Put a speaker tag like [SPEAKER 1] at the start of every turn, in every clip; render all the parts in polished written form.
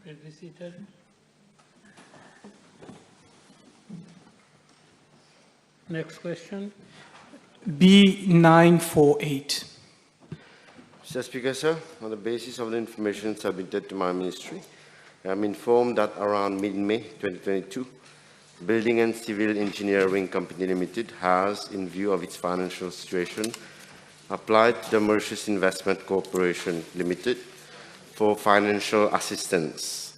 [SPEAKER 1] Please be seated. Next question.
[SPEAKER 2] B948.
[SPEAKER 3] Mr. Speaker, sir, on the basis of the information submitted to my ministry, I am informed that around mid-May 2022, Building and Civil Engineering Company Limited has, in view of its financial situation, applied to the Mauritius Investment Corporation Limited for financial assistance.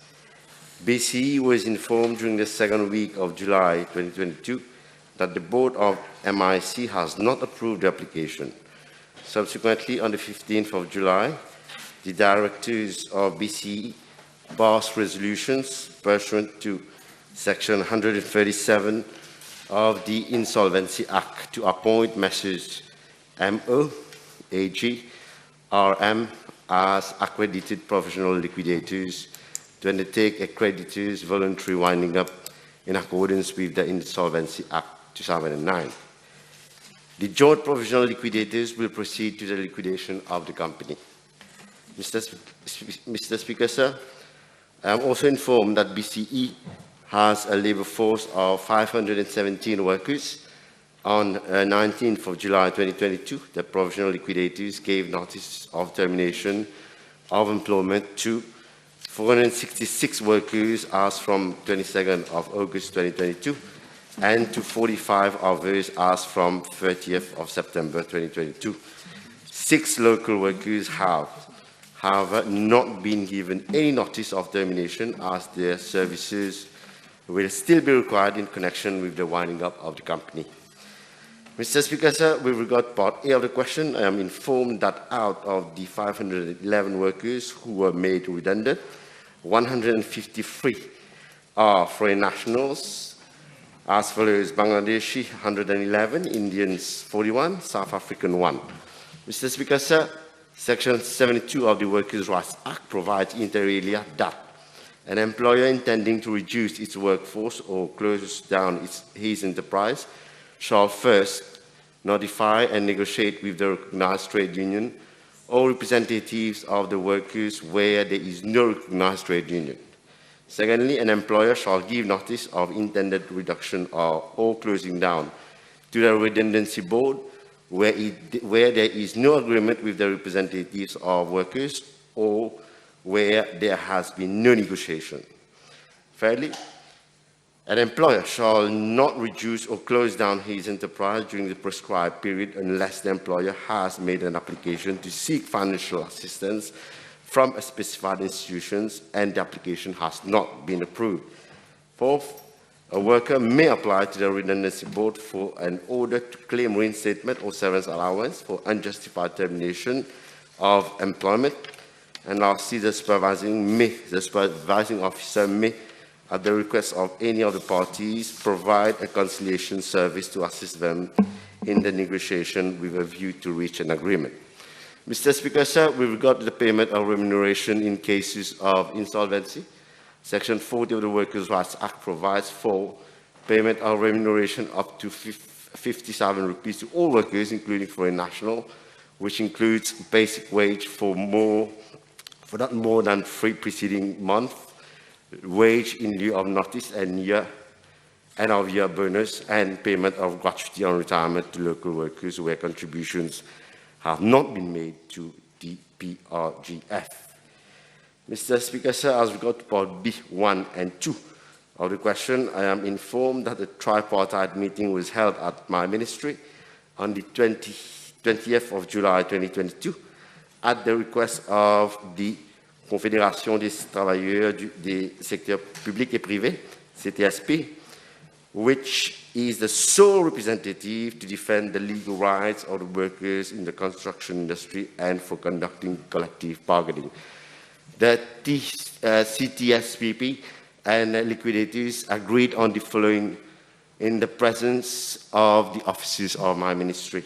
[SPEAKER 3] BCE was informed during the second week of July 2022 that the board of MIC has not approved the application. Subsequently, on the 15th of July, the directors of BCE passed resolutions pursuant to Section 137 of the Insolvency Act to appoint Messrs. MO, AG, RM as accredited professional liquidators to undertake a creditor's voluntary winding up in accordance with the Insolvency Act 2009. The joint provisional liquidators will proceed to the liquidation of the company. Mr. Speaker, sir, I am also informed that BCE has a labour force of 517 workers. On 19th of July 2022, the provisional liquidators gave notice of termination of employment to 466 workers as from 22nd of August 2022 and to 45 others as from 30th of September 2022. 6 local workers have, however, not been given any notice of termination as their services will still be required in connection with the winding up of the company. Mr. Speaker, sir, with regard to part A of the question, I am informed that out of the 511 workers who were made redundant, 153 are foreign nationals, as follows: Bangladeshi 111, Indians 41, South African 1. Mr. Speaker, sir, Section 72 of the Workers' Rights Act provides inter alia that an employer intending to reduce its workforce or close down his enterprise shall first notify and negotiate with the recognized trade union or representatives of the workers where there is no recognized trade union. Secondly, an employer shall give notice of intended reduction or closing down to the redundancy board where there is no agreement with the representatives of workers or where there has been no negotiation. Thirdly, an employer shall not reduce or close down his enterprise during the prescribed period unless the employer has made an application to seek financial assistance from a specified institution and the application has not been approved. Fourth, a worker may apply to the redundancy board for an order to claim reinstatement or severance allowance for unjustified termination of employment. And lastly, the supervising officer may, at the request of any of the parties, provide a conciliation service to assist them in the negotiation with a view to reach an agreement. Mr. Speaker, sir, with regard to the payment of remuneration in cases of insolvency, Section 40 of the Workers' Rights Act provides for payment of remuneration up to 57 rupees to all workers, including foreign national, which includes basic wage for not more than 3 preceding months, wage in lieu of notice and end-of-year bonus, and payment of gratuity on retirement to local workers where contributions have not been made to the PRGF. Mr. Speaker, sir, as regards to part B1 and 2 of the question, I am informed that a tripartite meeting was held at my ministry on the 20th of July 2022 at the request of the Confédération des travailleurs des secteurs publics et privés, CTSP, which is the sole representative to defend the legal rights of the workers in the construction industry and for conducting collective bargaining. The CTSPP and liquidators agreed on the following in the presence of the officers of my ministry.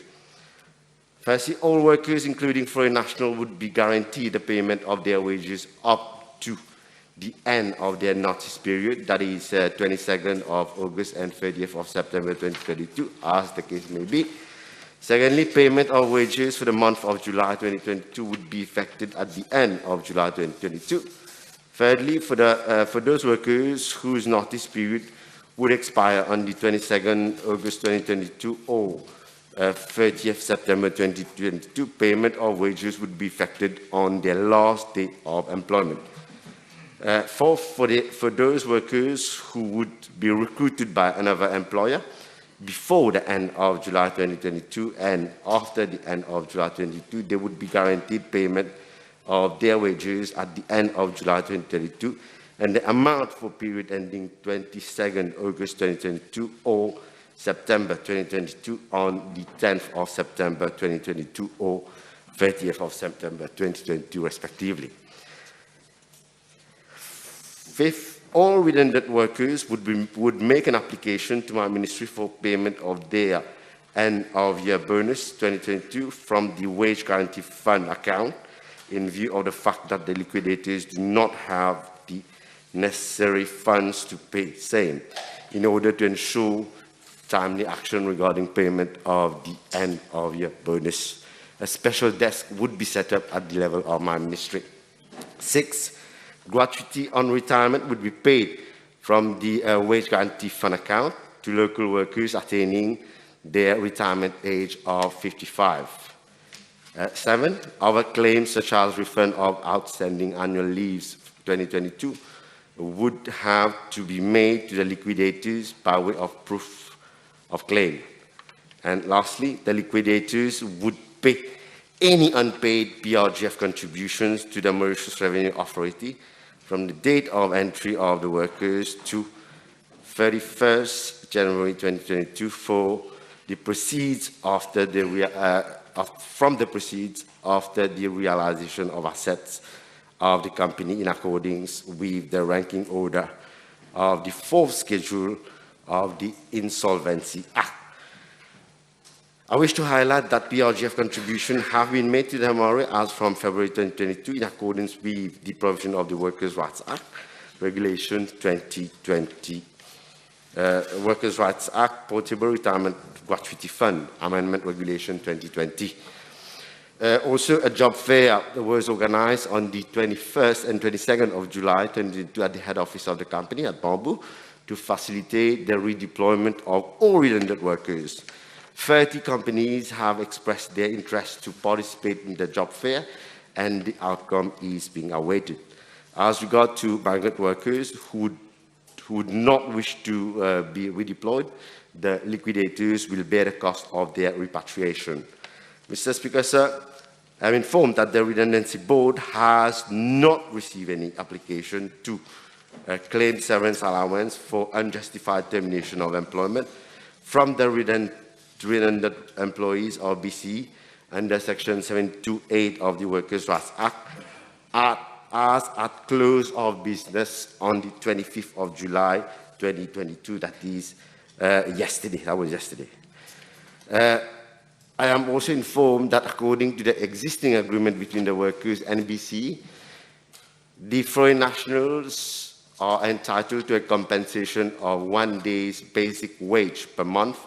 [SPEAKER 3] Firstly, all workers, including foreign nationals, would be guaranteed the payment of their wages up to the end of their notice period, that is 22nd of August and 30th of September 2022, as the case may be. Secondly, payment of wages for the month of July 2022 would be effected at the end of July 2022. Thirdly, for those workers whose notice period would expire on the 22nd August 2022 or 30th September 2022, payment of wages would be effected on their last date of employment. Fourth, for those workers who would be recruited by another employer before the end of July 2022 and after the end of July 2022, they would be guaranteed payment of their wages at the end of July 2022, and the amount for period ending 22nd August 2022 or September 2022 on the 10th of September 2022 or 30th of September 2022, respectively. Fifth, all redundant workers would make an application to my ministry for payment of their end-of-year bonus 2022 from the Wage Guarantee Fund account in view of the fact that the liquidators do not have the necessary funds to pay same in order to ensure timely action regarding payment of the end-of-year bonus. A special desk would be set up at the level of my ministry. Six, gratuity on retirement would be paid from the Wage Guarantee Fund account to local workers attaining their retirement age of 55. 7, other claims such as refund of outstanding annual leaves 2022 would have to be made to the liquidators by way of proof of claim. And lastly, the liquidators would pay any unpaid PRGF contributions to the Mauritius Revenue Authority from the date of entry of the workers to 31st January 2022 for the proceeds after the from the proceeds after the realization of assets of the company in accordance with the ranking order of the 4th schedule of the Insolvency Act. I wish to highlight that PRGF contributions have been made to the MRA as from February 2022 in accordance with the provision of the Workers' Rights Act, Regulation 2020. Workers' Rights Act, Portable Retirement Gratuity Fund, Amendment Regulation 2020. Also, a job fair was organized on the 21st and 22nd of July 2022 at the head office of the company at Bamboo to facilitate the redeployment of all redundant workers. 30 companies have expressed their interest to participate in the job fair, and the outcome is being awaited. As regard to migrant workers who would not wish to be redeployed, the liquidators will bear the cost of their repatriation. Mr. Speaker, sir, I'm informed that the Redundancy Board has not received any application to claim severance allowance for unjustified termination of employment from the redundant employees of BC under Section 728 of the Workers' Rights Act as at close of business on the 25th of July 2022, that is yesterday. That was yesterday. I am also informed that according to the existing agreement between the workers and BC, the foreign nationals are entitled to a compensation of 1 day's basic wage per month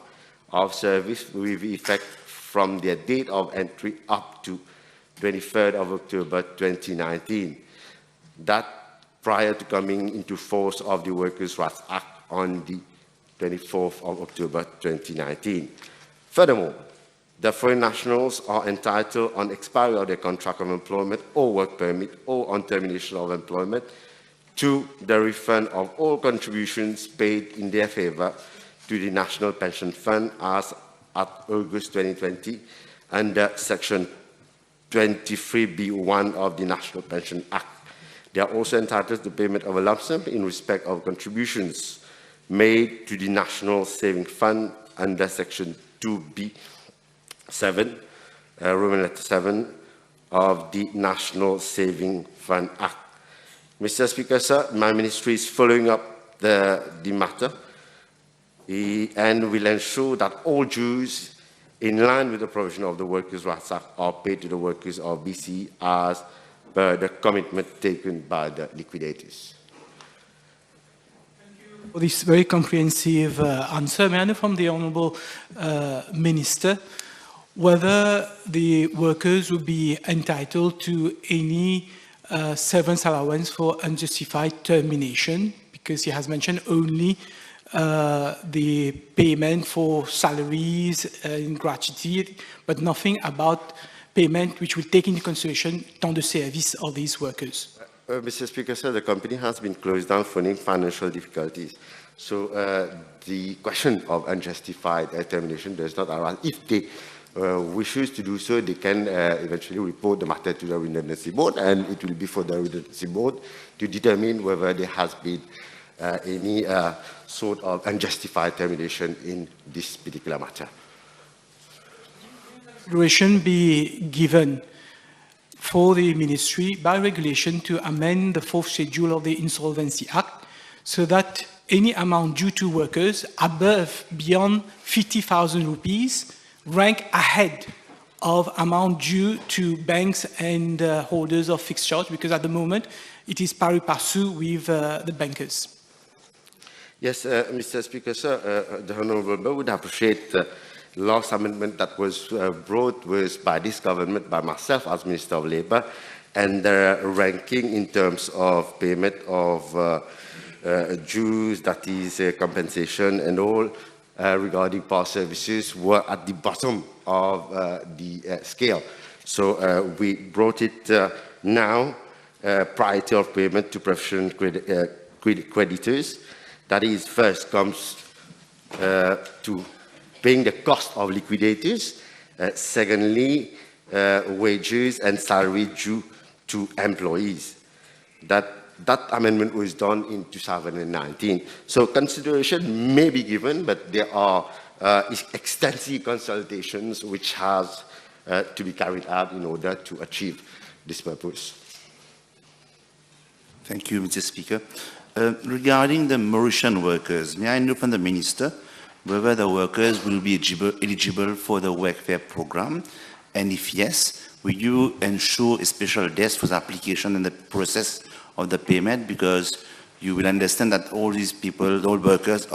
[SPEAKER 3] of service with effect from their date of entry up to 23rd of October 2019. That prior to coming into force of the Workers' Rights Act on the 24th of October 2019. Furthermore, the foreign nationals are entitled on expiry of their contract of employment or work permit or on termination of employment to the refund of all contributions paid in their favour to the National Pension Fund as at August 2020 under Section 23B1 of the National Pension Act. They are also entitled to payment of a lump sum in respect of contributions made to the National Saving Fund under Section 2B7, Roman letter 7 of the National Saving Fund Act. Mr. Speaker, sir, my ministry is following up the matter and will ensure that all dues in line with the provision of the Workers' Rights Act are paid to the workers of BC as per the commitment taken by the liquidators.
[SPEAKER 2] Thank you for this very comprehensive answer. May I know from the Honourable Minister whether the workers would be entitled to any severance allowance for unjustified termination, because he has mentioned only the payment for salaries and gratuity, but nothing about payment which will take into consideration temps de service of these workers.
[SPEAKER 3] Mr. Speaker, sir, the company has been closed down for financial difficulties. So the question of unjustified termination does not arise. If they wishes to do so, they can eventually report the matter to the redundancy board, and it will be for the redundancy board to determine whether there has been any sort of unjustified termination in this particular matter.
[SPEAKER 2] Consideration be given for the ministry by regulation to amend the 4th schedule of the Insolvency Act so that any amount due to workers beyond 50,000 rupees rank ahead of amount due to banks and holders of fixed charge, because at the moment it is pari passu with the bankers.
[SPEAKER 3] Yes, Mr. Speaker, sir, the Honourable Member would appreciate the last amendment that was brought by this government, by myself as Minister of Labour, and the ranking in terms of payment of dues, that is compensation and all, regarding past services were at the bottom of the scale. So we brought it now, priority of payment to professional creditors. That is, first comes to paying the cost of liquidators. Secondly, wages and salary due to employees. That amendment was done in 2019. So consideration may be given, but there are extensive consultations which has to be carried out in order to achieve this purpose.
[SPEAKER 4] Thank you, Mr. Speaker. Regarding the Mauritian workers, may I know from the Minister whether the workers will be eligible for the welfare program? And if yes, will you ensure a special desk for the application and the process of the payment, because you will understand that all these people, all workers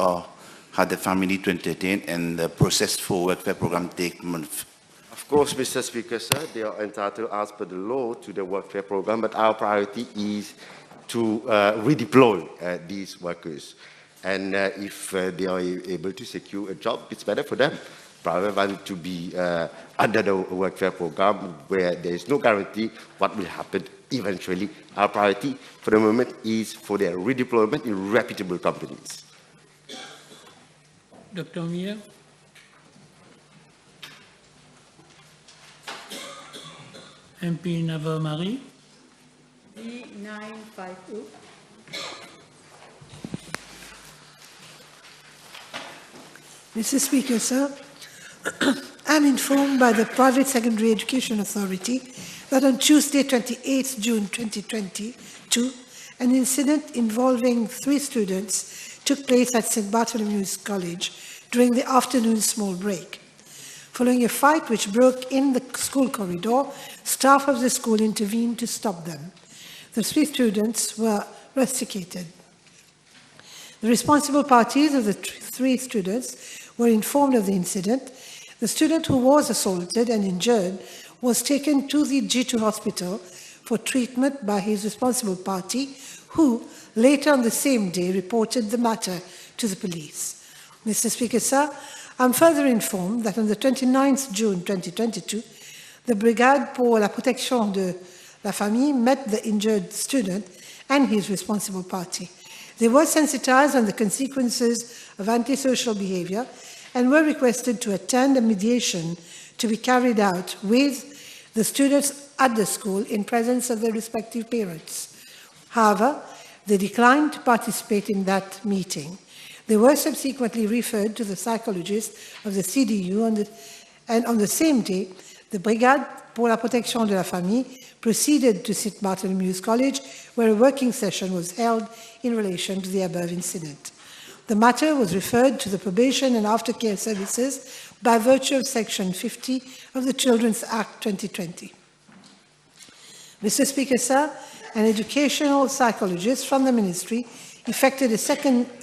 [SPEAKER 4] have the family to entertain, and the process for welfare program takes months.
[SPEAKER 3] Of course, Mr. Speaker, sir, they are entitled as per the law to the welfare program, but our priority is to redeploy these workers. And if they are able to secure a job, it's better for them, rather than to be under the welfare program where there is no guarantee what will happen eventually. Our priority for the moment is for their redeployment in reputable companies.
[SPEAKER 1] Dr. Mia? MP Navar Marie?
[SPEAKER 5] D950. Mr. Speaker, sir, I'm informed by the Private Secondary Education Authority that on Tuesday, 28th June 2022, an incident involving 3 students took place at St. Bartholomew's College during the afternoon small break. Following a fight which broke in the school corridor, staff of the school intervened to stop them. The 3 students were rusticated. The responsible parties of the 3 students were informed of the incident. The student who was assaulted and injured was taken to the G2 hospital for treatment by his responsible party, who later on the same day reported the matter to the police. Mr. Speaker, sir, I'm further informed that on the 29th June 2022, the Brigade pour la protection de la famille met the injured student and his responsible party. They were sensitized on the consequences of antisocial behavior and were requested to attend a mediation to be carried out with the students at the school in presence of their respective parents. However, they declined to participate in that meeting. They were subsequently referred to the psychologist of the CDU, and on the same day, the Brigade pour la protection de la famille proceeded to St. Bartholomew's College, where a working session was held in relation to the above incident. The matter was referred to the Probation and Aftercare Services by virtue of Section 50 of the Children's Act 2020. Mr. Speaker, sir, an educational psychologist from the Ministry effected a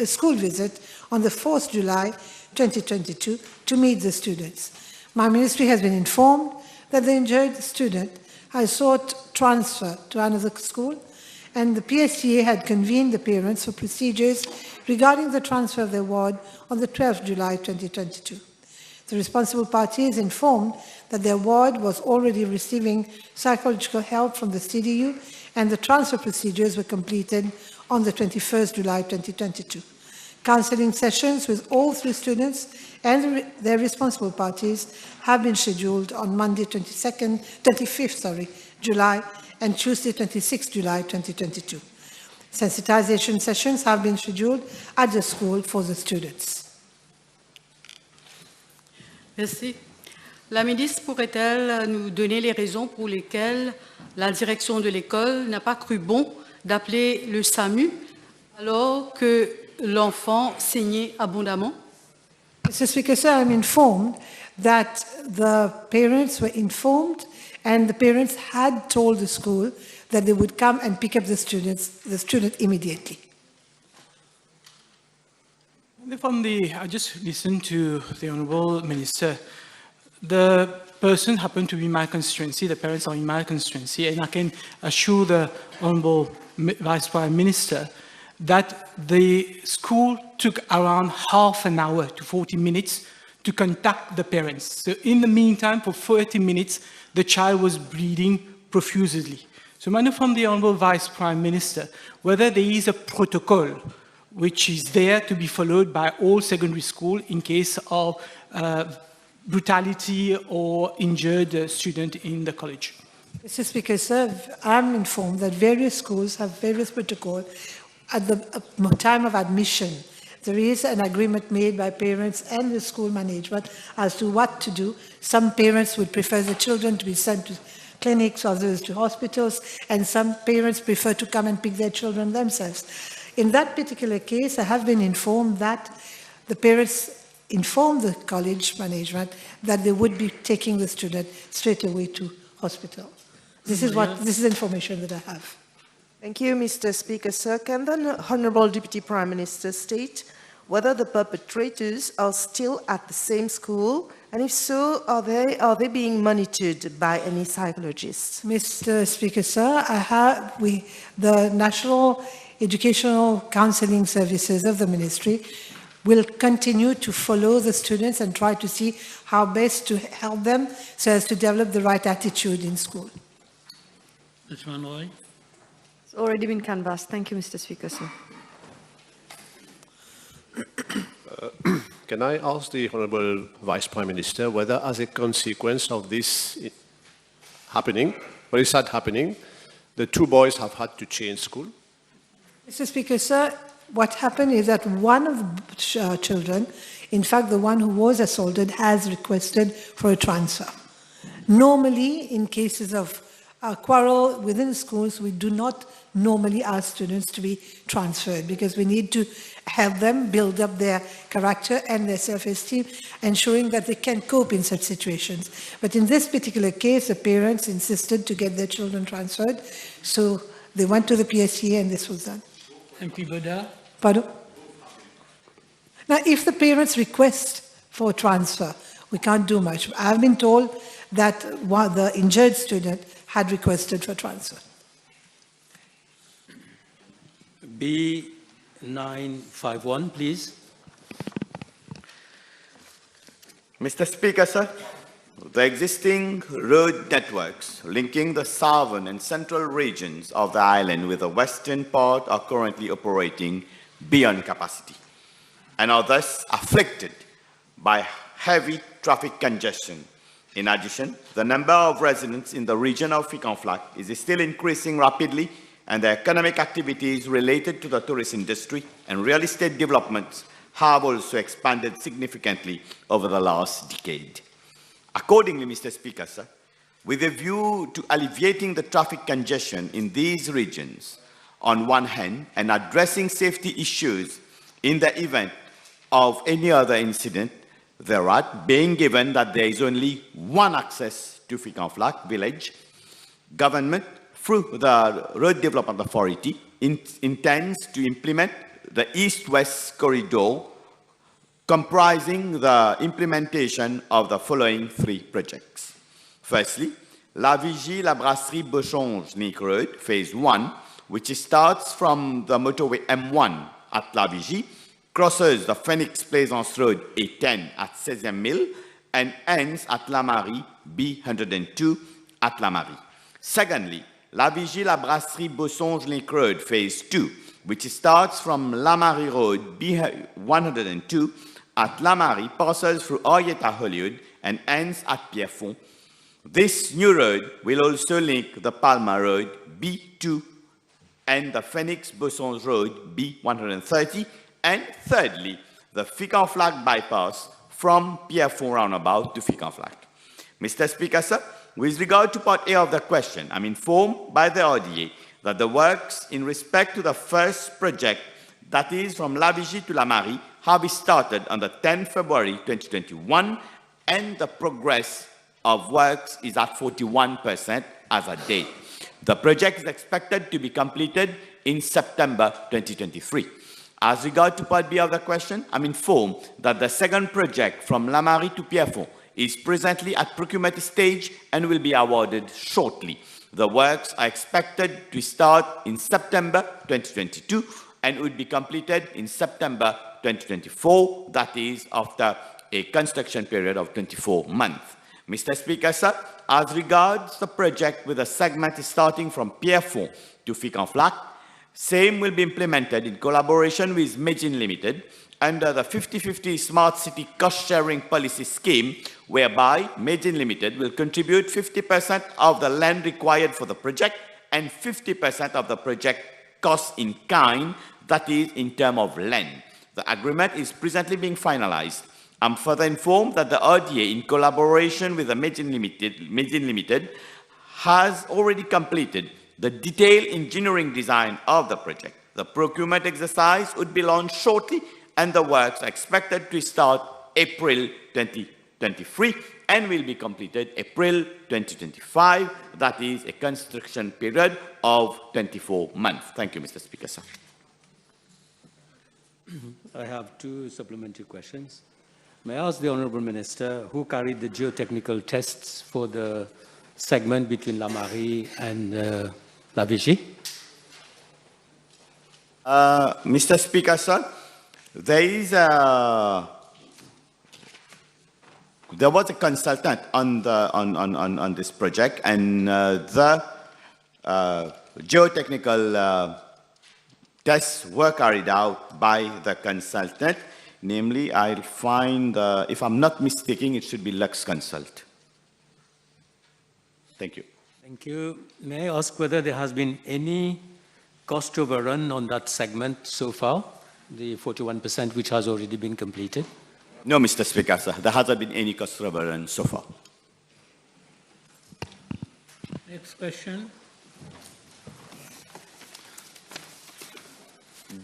[SPEAKER 5] school visit on the 4th July 2022 to meet the students. My Ministry has been informed that the injured student has sought transfer to another school, and the PSTA had convened the parents for procedures regarding the transfer of their ward on the 12th July 2022. The responsible party is informed that their ward was already receiving psychological help from the CDU, and the transfer procedures were completed on the 21st July 2022. Counseling sessions with all 3 students and their responsible parties have been scheduled on Monday 25th July and Tuesday 26th July 2022. Sensitization sessions have been scheduled at the school for the students.
[SPEAKER 6] Merci. La ministre pourrait-elle nous donner les raisons pour lesquelles la direction de l'école n'a pas cru bon d'appeler le SAMU alors que l'enfant saignait abondamment?
[SPEAKER 5] Mr. Speaker, sir, I'm informed that the parents were informed and the parents had told the school that they would come and pick up the student immediately.
[SPEAKER 2] I just listened to the Honourable Minister. The person happened to be my constituency, the parents are in my constituency, and I can assure the Honourable Vice Prime Minister that the school took around half an hour to 40 minutes to contact the parents. So in the meantime, for 30 minutes, the child was bleeding profusely. So I know from the Honourable Vice Prime Minister whether there is a protocol which is there to be followed by all secondary schools in case of brutality or injured student in the college.
[SPEAKER 5] Mr. Speaker, sir, I'm informed that various schools have various protocols. At the time of admission, there is an agreement made by parents and the school management as to what to do. Some parents would prefer the children to be sent to clinics, others to hospitals, and some parents prefer to come and pick their children themselves. In that particular case, I have been informed that the parents informed the college management that they would be taking the student straight away to hospital. This is information that I have.
[SPEAKER 7] Thank you, Mr. Speaker, sir. Can the Honourable Deputy Prime Minister state whether the perpetrators are still at the same school, and if so, are they being monitored by any psychologists?
[SPEAKER 5] Mr. Speaker, sir, the National Educational Counselling Services of the Ministry will continue to follow the students and try to see how best to help them so as to develop the right attitude in school.
[SPEAKER 1] Ms. Manroy.
[SPEAKER 8] It's already been canvassed. Thank you, Mr. Speaker, sir.
[SPEAKER 9] Can I ask the Honourable Vice Prime Minister whether, as a consequence of this happening, the 2 boys have had to change school?
[SPEAKER 5] Mr. Speaker, sir, what happened is that one of the children, in fact, the one who was assaulted, has requested for a transfer. Normally, in cases of quarrel within schools, we do not normally ask students to be transferred because we need to help them build up their character and their self-esteem, ensuring that they can cope in such situations. But in this particular case, the parents insisted to get their children transferred, so they went to the PSTA and this was done.
[SPEAKER 1] MP Boda.
[SPEAKER 5] Pardon? Now, if the parents request for transfer, we can't do much. I've been told that the injured student had requested for transfer.
[SPEAKER 10] B951, please.
[SPEAKER 11] Mr. Speaker, sir, the existing road networks linking the southern and central regions of the island with the western part are currently operating beyond capacity and are thus afflicted by heavy traffic congestion. In addition, the number of residents in the region of Ficanflac is still increasing rapidly, and the economic activities related to the tourist industry and real estate developments have also expanded significantly over the last decade. Accordingly, Mr. Speaker, sir, with a view to alleviating the traffic congestion in these regions, on one hand, and addressing safety issues in the event of any other incident, thereat, being given that there is only one access to Ficanflac village, government, through the Road Development Authority, intends to implement the East-West Corridor, comprising the implementation of the following 3 projects. Firstly, La Vigie, La Brasserie, Beauchange, Link Road, Phase 1, which starts from the motorway M1 at La Vigie, crosses the Phoenix Plaisance Road A10 at 16e Mille, and ends at La Marie, B102 at La Marie. Secondly, La Vigie, La Brasserie, Beauchange, Link Road, Phase 2, which starts from La Marie Road, B102 at La Marie, passes through Orietta Hollywood, and ends at Pierrefonds. This new road will also link the Palma Road, B2, and the Phoenix Beauchange Road, B130, and thirdly, the Ficanflac bypass from Pierrefonds roundabout to Ficanflac. Mr. Speaker, sir, with regard to part A of the question, I'm informed by the RDA that the works in respect to the first project, that is from La Vigie to La Marie, have started on the 10th February 2021, and the progress of works is at 41% as a date. The project is expected to be completed in September 2023. As regard to part B of the question, I'm informed that the second project from La Marie to Pierrefonds is presently at procurement stage and will be awarded shortly. The works are expected to start in September 2022 and will be completed in September 2024, that is after a construction period of 24 months. Mr. Speaker, sir, as regards the project with a segment starting from Pierrefonds to Ficanflac, same will be implemented in collaboration with Medin Limited under the 50-50 Smart City cost-sharing policy scheme, whereby Medin Limited will contribute 50% of the land required for the project and 50% of the project cost in kind, that is in terms of land. The agreement is presently being finalized. I'm further informed that the RDA, in collaboration with the Medin Limited, has already completed the detailed engineering design of the project. The procurement exercise would be launched shortly, and the works are expected to start April 2023 and will be completed April 2025. That is a construction period of 24 months. Thank you, Mr. Speaker, sir.
[SPEAKER 10] I have two supplementary questions. May I ask the Honourable Minister who carried the geotechnical tests for the segment between La Marie and La Vigie?
[SPEAKER 11] Mr. Speaker, sir, there was a consultant on this project, and the geotechnical tests were carried out by the consultant. Namely, I'll find, if I'm not mistaken, it should be Lux Consult. Thank you.
[SPEAKER 10] Thank you. May I ask whether there has been any cost overrun on that segment so far, the 41% which has already been completed?
[SPEAKER 11] No, Mr. Speaker, sir. There hasn't been any cost overrun so far.
[SPEAKER 1] Next question.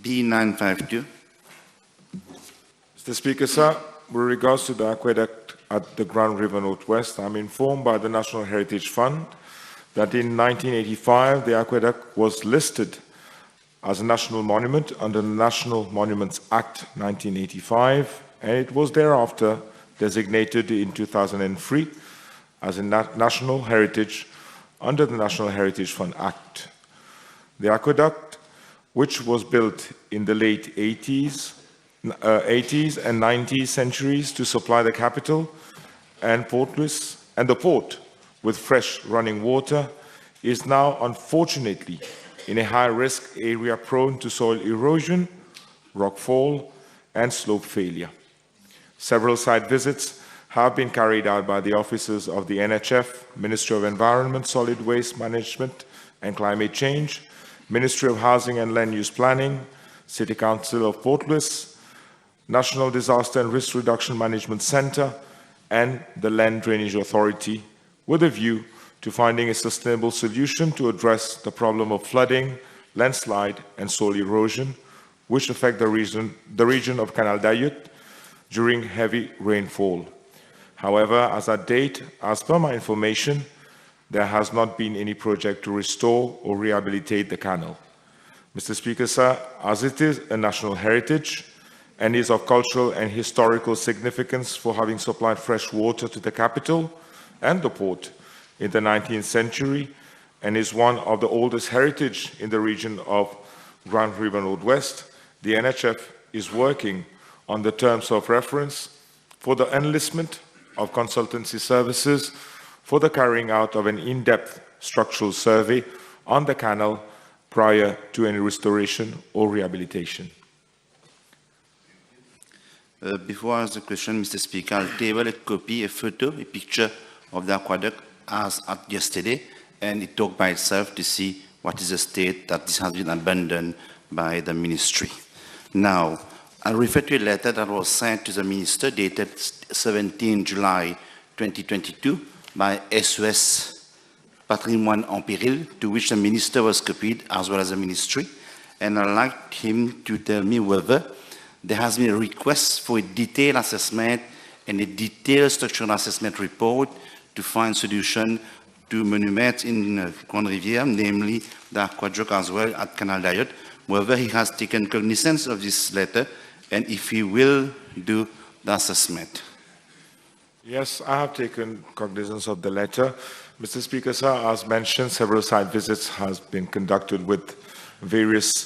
[SPEAKER 4] B952.
[SPEAKER 12] Mr. Speaker, sir, with regards to the aqueduct at the Grand River Northwest, I'm informed by the National Heritage Fund that in 1985, the aqueduct was listed as a national monument under the National Monuments Act 1985, and it was thereafter designated in 2003 as a national heritage under the National Heritage Fund Act. The aqueduct, which was built in the late 80s and 90s centuries to supply the capital and the port with fresh running water, is now unfortunately in a high-risk area prone to soil erosion, rockfall, and slope failure. Several site visits have been carried out by the officers of the NHF, Ministry of Environment, Solid Waste Management and Climate Change, Ministry of Housing and Land Use Planning, City Council of Port Louis, National Disaster and Risk Reduction Management Center, and the Land Drainage Authority, with a view to finding a sustainable solution to address the problem of flooding, landslide, and soil erosion, which affect the region of Canal d'Ayout during heavy rainfall. However, as at date, as per my information, there has not been any project to restore or rehabilitate the canal. Mr. Speaker, sir, as it is a national heritage and is of cultural and historical significance for having supplied fresh water to the capital and the port, in the 19th century and is one of the oldest heritage in the region of Grand River Northwest, the NHF is working on the terms of reference for the enlistment of consultancy services for the carrying out of an in-depth structural survey on the canal prior to any restoration or rehabilitation.
[SPEAKER 4] Before I ask the question, Mr. Speaker, I'll table a copy, a photo, a picture of the aqueduct as at yesterday, and it talked by itself to see what is the state that this has been abandoned by the ministry. Now, I'll refer to a letter that was sent to the minister dated 17 July 2022 by SOS Patrimoine en Péril, to which the minister was copied as well as the ministry. And I'd like him to tell me whether there has been a request for a detailed assessment and a detailed structural assessment report to find solution to monuments in Grande Rivière, namely the aqueduct as well at Canal d'Ayot, whether he has taken cognizance of this letter and if he will do the assessment.
[SPEAKER 12] Yes, I have taken cognizance of the letter. Mr. Speaker, sir, as mentioned, several site visits have been conducted with various